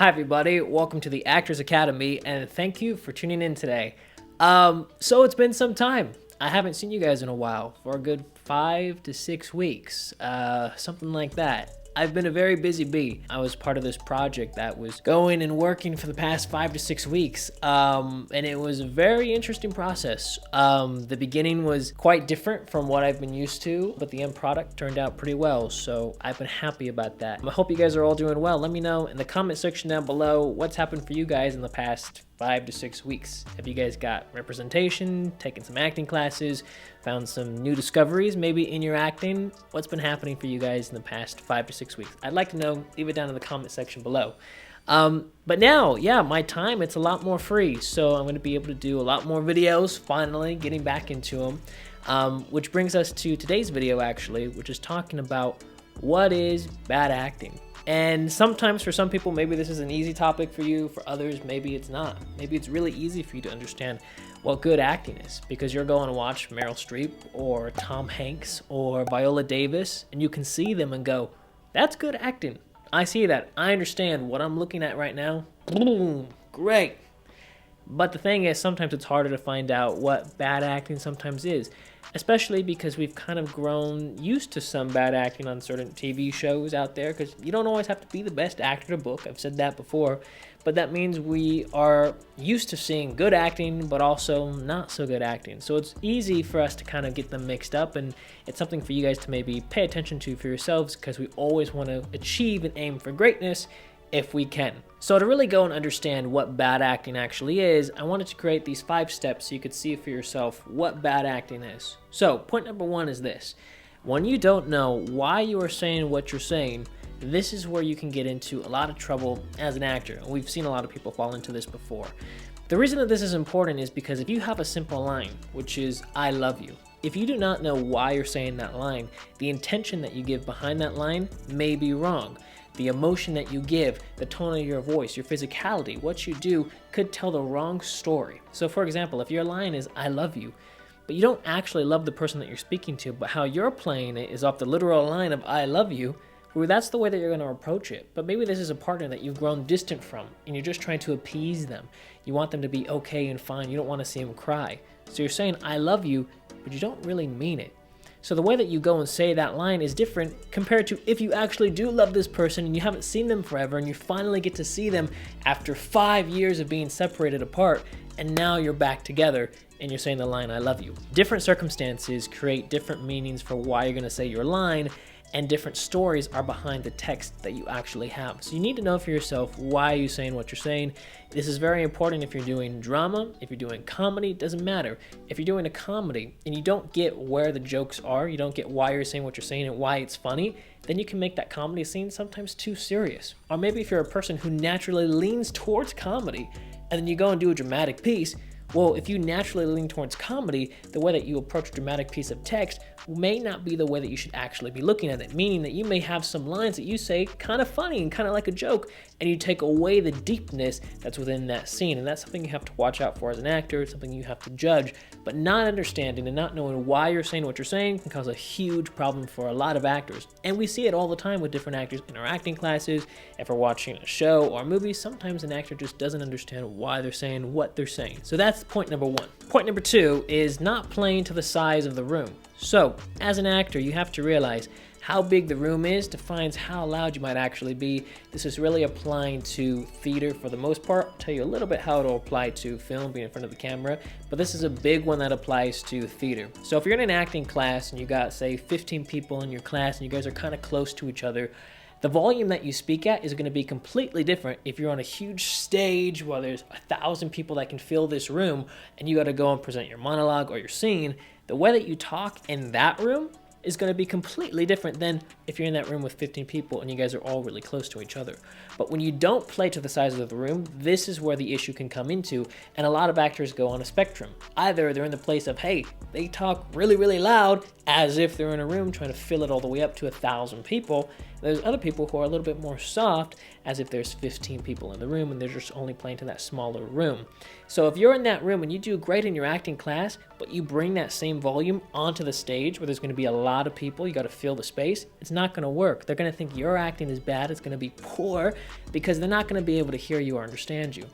Hi everybody, welcome to the Actors Academy, and thank you for tuning in today. So it's been some time. I haven't seen you guys in a while, for a good 5 to 6 weeks, something like that. I've been a very busy bee. I was part of this project that was going and working for the past 5 to 6 weeks, and it was a very interesting process. The beginning was quite different from what I've been used to, but the end product turned out pretty well, so I've been happy about that. I hope you guys are all doing well. Let me know in the comment section down below what's happened for you guys in the past 5 to 6 weeks. Have you guys got representation, taken some acting classes, found some new discoveries maybe in your acting? What's been happening for you guys in the past 5 to 6 weeks? I'd like to know. Leave it down in the comment section below. But now, yeah, my time, it's a lot more free, so I'm going to be able to do a lot more videos, finally getting back into them, which brings us to today's video, actually, which is talking about what is bad acting. And sometimes for some people, maybe this is an easy topic for you. For others, maybe it's not. Maybe it's really easy for you to understand what good acting is, because you're going to watch Meryl Streep or Tom Hanks or Viola Davis, and you can see them and go, that's good acting. I see that. I understand what I'm looking at right now. Boom, great. But the thing is, sometimes it's harder to find out what bad acting sometimes is, especially because we've kind of grown used to some bad acting on certain TV shows out there, because you don't always have to be the best actor to book. I've said that before, but that means we are used to seeing good acting, but also not so good acting. So it's easy for us to kind of get them mixed up, and it's something for you guys to maybe pay attention to for yourselves, because we always want to achieve and aim for greatness if we can. So to really go and understand what bad acting actually is, I wanted to create these 5 steps so you could see for yourself what bad acting is. So point number 1 is this. When you don't know why you are saying what you're saying, this is where you can get into a lot of trouble as an actor. And we've seen a lot of people fall into this before. The reason that this is important is because if you have a simple line, which is, I love you, if you do not know why you're saying that line, the intention that you give behind that line may be wrong. The emotion that you give, the tone of your voice, your physicality, what you do could tell the wrong story. So for example, if your line is, I love you, but you don't actually love the person that you're speaking to, but how you're playing it is off the literal line of I love you, well, that's the way that you're going to approach it. But maybe this is a partner that you've grown distant from, and you're just trying to appease them. You want them to be okay and fine. You don't want to see them cry. So you're saying, I love you, but you don't really mean it. So the way that you go and say that line is different compared to if you actually do love this person and you haven't seen them forever and you finally get to see them after 5 years of being separated apart, and now you're back together and you're saying the line, I love you. Different circumstances create different meanings for why you're going to say your line, and different stories are behind the text that you actually have. So you need to know for yourself, why are you saying what you're saying? This is very important if you're doing drama, if you're doing comedy, it doesn't matter. If you're doing a comedy and you don't get where the jokes are, you don't get why you're saying what you're saying and why it's funny, then you can make that comedy scene sometimes too serious. Or maybe if you're a person who naturally leans towards comedy and then you go and do a dramatic piece, well, if you naturally lean towards comedy, the way that you approach a dramatic piece of text may not be the way that you should actually be looking at it, meaning that you may have some lines that you say kind of funny and kind of like a joke, and you take away the deepness that's within that scene. And that's something you have to watch out for as an actor. It's something you have to judge, but not understanding and not knowing why you're saying what you're saying can cause a huge problem for a lot of actors. And we see it all the time with different actors in our acting classes. If we're watching a show or a movie, sometimes an actor just doesn't understand why they're saying what they're saying. So that's point number 1. Point number 2 is not playing to the size of the room. So, as an actor, you have to realize how big the room is defines how loud you might actually be. This is really applying to theater for the most part. I'll tell you a little bit how it'll apply to film, being in front of the camera, but this is a big one that applies to theater. So if you're in an acting class and you got, say, 15 people in your class and you guys are kind of close to each other, the volume that you speak at is going to be completely different if you're on a huge stage where there's 1,000 people that can fill this room and you got to go and present your monologue or your scene. The way that you talk in that room is going to be completely different than if you're in that room with 15 people and you guys are all really close to each other. But when you don't play to the size of the room, this is where the issue can come into, and a lot of actors go on a spectrum. Either they're in the place of, hey, they talk really, really loud as if they're in a room trying to fill it all the way up to 1,000 people, There's other people who are a little bit more soft, as if there's 15 people in the room and they're just only playing to that smaller room. So if you're in that room and you do great in your acting class, but you bring that same volume onto the stage where there's going to be a lot of people, you got to fill the space, it's not going to work. They're going to think your acting is bad, it's going to be poor, because they're not going to be able to hear you or understand you.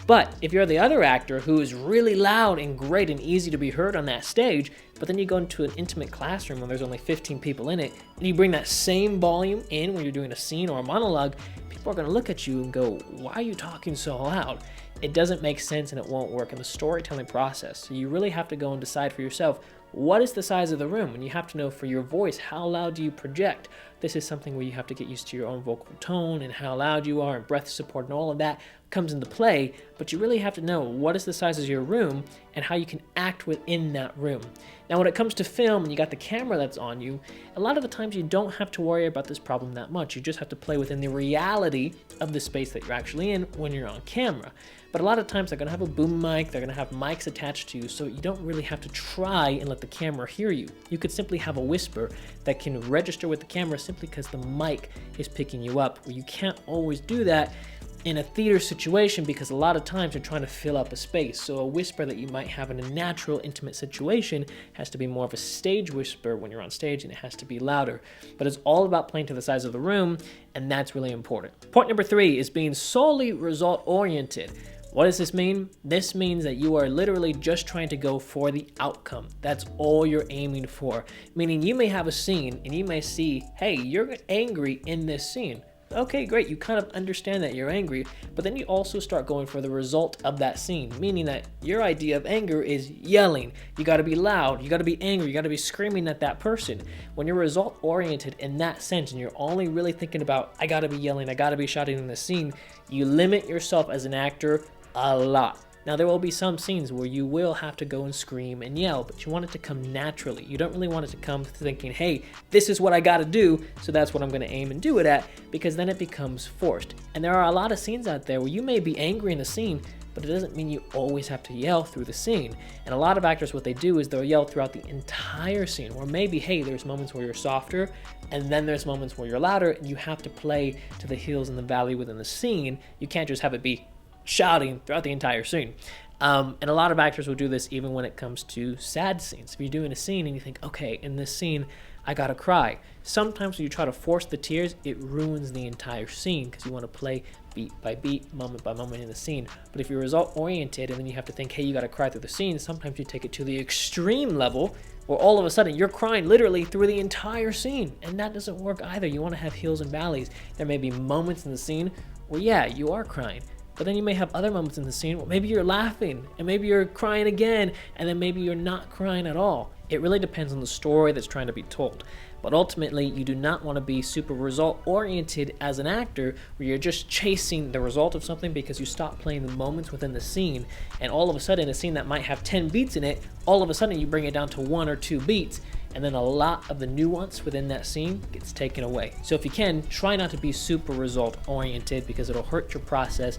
But if you're the other actor who is really loud and great and easy to be heard on that stage, but then you go into an intimate classroom where there's only 15 people in it, and you bring that same volume in when you're doing a scene or a monologue, people are going to look at you and go, why are you talking so loud? It doesn't make sense and it won't work in the storytelling process. So you really have to go and decide for yourself, what is the size of the room? And you have to know for your voice, how loud do you project? This is something where you have to get used to your own vocal tone and how loud you are, and breath support and all of that comes into play. But you really have to know what is the size of your room and how you can act within that room. Now, when it comes to film and you got the camera that's on you, a lot of the times you don't have to worry about this problem that much. You just have to play within the reality of the space that you're actually in when you're on camera. But a lot of times they're going to have a boom mic, they're going to have mics attached to you, so you don't really have to try and let the camera hear you. You could simply have a whisper that can register with the camera simply because the mic is picking you up. Well, you can't always do that in a theater situation because a lot of times you're trying to fill up a space. So a whisper that you might have in a natural, intimate situation has to be more of a stage whisper when you're on stage, and it has to be louder. But it's all about playing to the size of the room, and that's really important. Point number 3 is being solely result-oriented. What does this mean? This means that you are literally just trying to go for the outcome. That's all you're aiming for. Meaning you may have a scene and you may see, hey, you're angry in this scene. Okay, great, you kind of understand that you're angry, but then you also start going for the result of that scene, meaning that your idea of anger is yelling. You gotta be loud, you gotta be angry, you gotta be screaming at that person. When you're result-oriented in that sense and you're only really thinking about, I gotta be yelling, I gotta be shouting in the scene, you limit yourself as an actor a lot. Now, there will be some scenes where you will have to go and scream and yell, but you want it to come naturally. You don't really want it to come thinking, hey, this is what I gotta do, so that's what I'm gonna aim and do it at, because then it becomes forced. And there are a lot of scenes out there where you may be angry in a scene, but it doesn't mean you always have to yell through the scene. And a lot of actors, what they do is they'll yell throughout the entire scene, or maybe, hey, there's moments where you're softer, and then there's moments where you're louder, and you have to play to the hills and the valley within the scene. You can't just have it be shouting throughout the entire scene. And a lot of actors will do this even when it comes to sad scenes. If you're doing a scene and you think, okay, in this scene, I gotta cry. Sometimes when you try to force the tears, it ruins the entire scene because you want to play beat by beat, moment by moment in the scene. But if you're result-oriented and then you have to think, hey, you gotta cry through the scene, sometimes you take it to the extreme level where all of a sudden you're crying literally through the entire scene. And that doesn't work either. You want to have hills and valleys. There may be moments in the scene where, yeah, you are crying. But then you may have other moments in the scene where maybe you're laughing and maybe you're crying again, and then maybe you're not crying at all. It really depends on the story that's trying to be told. But ultimately, you do not want to be super result-oriented as an actor where you're just chasing the result of something because you stop playing the moments within the scene, and all of a sudden a scene that might have 10 beats in it, all of a sudden you bring it down to 1 or 2 beats, and then a lot of the nuance within that scene gets taken away. So if you can, try not to be super result-oriented because it'll hurt your process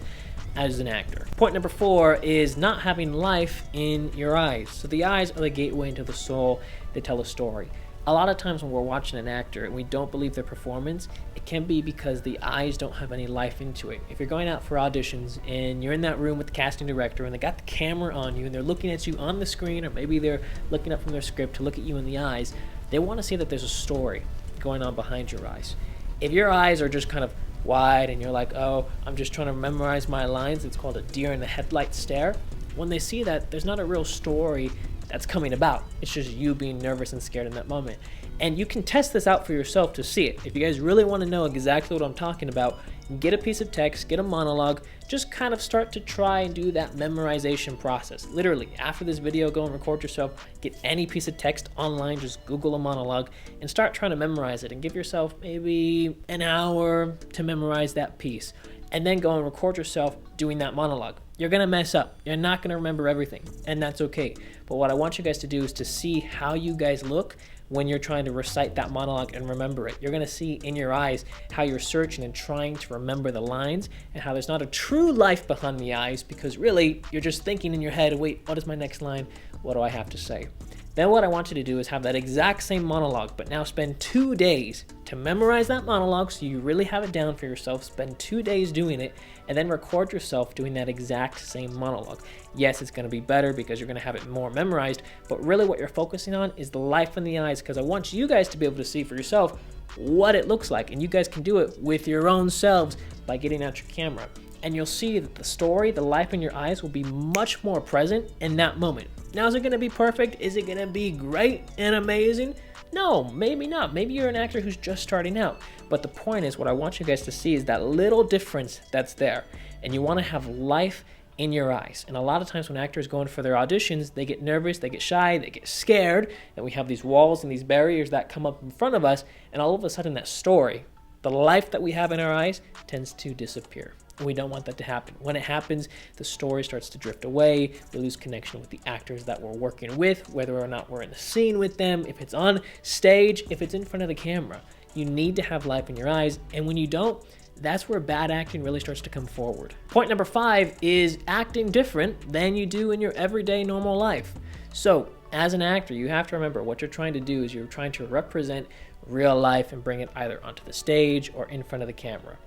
as an actor. Point number 4 is not having life in your eyes. So the eyes are the gateway into the soul. They tell a story. A lot of times when we're watching an actor and we don't believe their performance, it can be because the eyes don't have any life into it. If you're going out for auditions and you're in that room with the casting director and they got the camera on you and they're looking at you on the screen, or maybe they're looking up from their script to look at you in the eyes, they want to see that there's a story going on behind your eyes. If your eyes are just kind of wide and you're like, oh, I'm just trying to memorize my lines, it's called a deer in the headlight stare. When they see that, there's not a real story that's coming about. It's just you being nervous and scared in that moment. And you can test this out for yourself to see it. If you guys really want to know exactly what I'm talking about, get a piece of text, get a monologue, just kind of start to try and do that memorization process. Literally, after this video, go and record yourself, get any piece of text online, just Google a monologue, and start trying to memorize it, and give yourself maybe an hour to memorize that piece. And then go and record yourself doing that monologue. You're going to mess up. You're not going to remember everything, and that's okay. But what I want you guys to do is to see how you guys look when you're trying to recite that monologue and remember it. You're going to see in your eyes how you're searching and trying to remember the lines, and how there's not a true life behind the eyes, because really you're just thinking in your head, wait, what is my next line? What do I have to say? Then what I want you to do is have that exact same monologue, but now spend 2 days to memorize that monologue so you really have it down for yourself. Spend 2 days doing it, and then record yourself doing that exact same monologue. Yes, it's going to be better because you're going to have it more memorized, but really what you're focusing on is the life in the eyes, because I want you guys to be able to see for yourself what it looks like, and you guys can do it with your own selves by getting out your camera. And you'll see that the story, the life in your eyes will be much more present in that moment. Now, is it going to be perfect? Is it going to be great and amazing? No, maybe not. Maybe you're an actor who's just starting out. But the point is, what I want you guys to see is that little difference that's there. And you want to have life in your eyes. And a lot of times when actors go in for their auditions, they get nervous, they get shy, they get scared, and we have these walls and these barriers that come up in front of us, and all of a sudden that story, the life that we have in our eyes, tends to disappear. We don't want that to happen. When it happens, the story starts to drift away. We lose connection with the actors that we're working with, whether or not we're in the scene with them, if it's on stage, if it's in front of the camera. You need to have life in your eyes, and when you don't, that's where bad acting really starts to come forward. Point number 5 is acting different than you do in your everyday normal life. So, as an actor, you have to remember what you're trying to do is you're trying to represent real life and bring it either onto the stage or in front of the camera.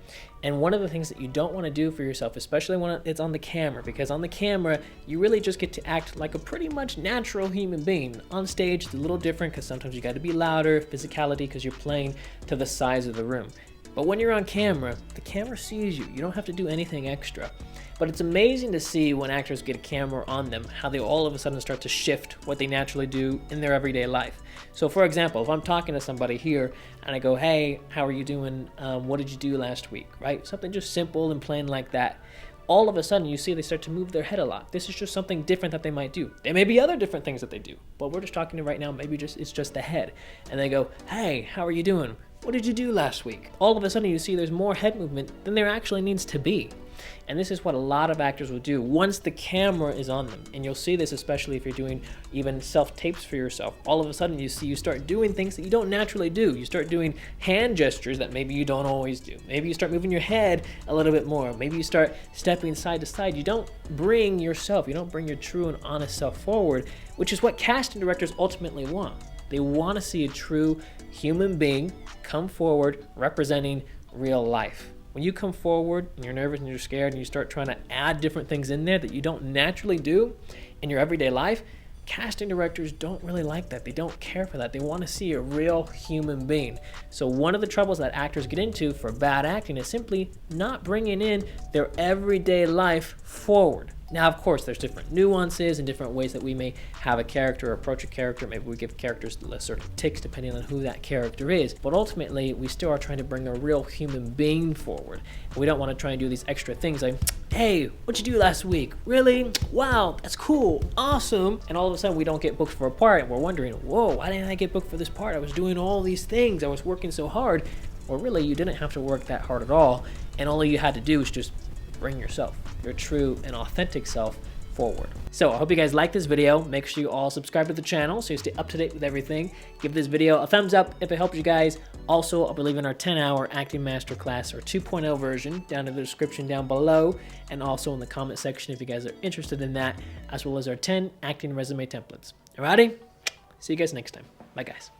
And one of the things that you don't want to do for yourself, especially when it's on the camera, because on the camera, you really just get to act like a pretty much natural human being. On stage, it's a little different because sometimes you got to be louder, physicality, because you're playing to the size of the room. But when you're on camera, the camera sees you. You don't have to do anything extra. But it's amazing to see when actors get a camera on them, how they all of a sudden start to shift what they naturally do in their everyday life. So for example, if I'm talking to somebody here and I go, hey, how are you doing? What did you do last week, right? Something just simple and plain like that. All of a sudden you see they start to move their head a lot. This is just something different that they might do. There may be other different things that they do, but we're just talking to right now, maybe it's just the head. And they go, hey, how are you doing? What did you do last week? All of a sudden you see there's more head movement than there actually needs to be. And this is what a lot of actors will do once the camera is on them. And you'll see this especially if you're doing even self-tapes for yourself. All of a sudden you start doing things that you don't naturally do. You start doing hand gestures that maybe you don't always do. Maybe you start moving your head a little bit more. Maybe you start stepping side to side. You don't bring yourself, you don't bring your true and honest self forward, which is what casting directors ultimately want. They want to see a true human being come forward representing real life. When you come forward and you're nervous and you're scared and you start trying to add different things in there that you don't naturally do in your everyday life, casting directors don't really like that. They don't care for that. They want to see a real human being. So one of the troubles that actors get into for bad acting is simply not bringing in their everyday life forward. Now, of course, there's different nuances and different ways that we may have a character or approach a character. Maybe we give characters certain tics depending on who that character is. But ultimately, we still are trying to bring a real human being forward. We don't want to try and do these extra things like, hey, what'd you do last week? Really? Wow, that's cool. Awesome. And all of a sudden, we don't get booked for a part. And we're wondering, whoa, why didn't I get booked for this part? I was doing all these things. I was working so hard. Well, really, you didn't have to work that hard at all. And all you had to do is just bring yourself, your true and authentic self, forward. So I hope you guys like this video. Make sure you all subscribe to the channel so you stay up to date with everything. Give this video a thumbs up if it helped you guys. Also, I'll be leaving our 10-hour acting masterclass or 2.0 version down in the description down below, and also in the comment section if you guys are interested in that, as well as our 10 acting resume templates. Alrighty? See you guys next time. Bye guys.